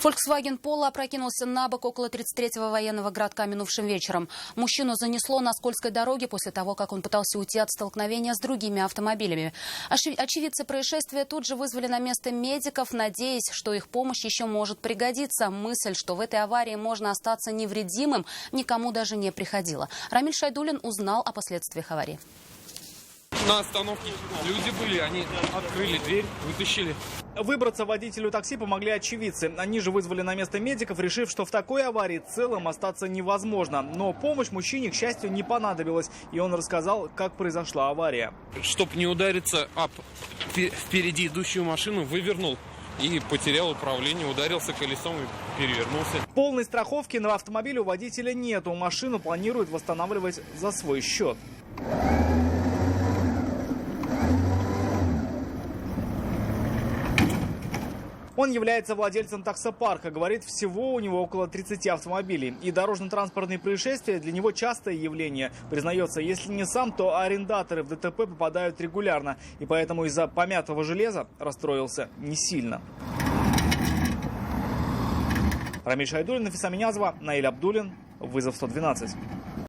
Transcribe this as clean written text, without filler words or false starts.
Volkswagen Polo опрокинулся на бок около 33-го военного городка минувшим вечером. Мужчину занесло на скользкой дороге после того, как он пытался уйти от столкновения с другими автомобилями. Очевидцы происшествия тут же вызвали на место медиков, надеясь, что их помощь еще может пригодиться. Мысль, что в этой аварии можно остаться невредимым, никому даже не приходила. Рамиль Шайдуллин узнал о последствиях аварии. На остановке люди были, они открыли дверь, вытащили. Выбраться водителю такси помогли очевидцы. Они же вызвали на место медиков, решив, что в такой аварии целым остаться невозможно. Но помощь мужчине, к счастью, не понадобилась. И он рассказал, как произошла авария. Чтобы не удариться об впереди идущую машину, вывернул и потерял управление, ударился колесом и перевернулся. Полной страховки на автомобиле у водителя нету. Машину планируют восстанавливать за свой счет. Он является владельцем таксопарка. Говорит, всего у него около 30 автомобилей. И дорожно-транспортные происшествия для него частое явление. Признается, если не сам, то арендаторы в ДТП попадают регулярно. И поэтому из-за помятого железа расстроился не сильно. Рамиль Шайдуллин, Нафиса Минязова, Наиль Абдуллин. Вызов 112.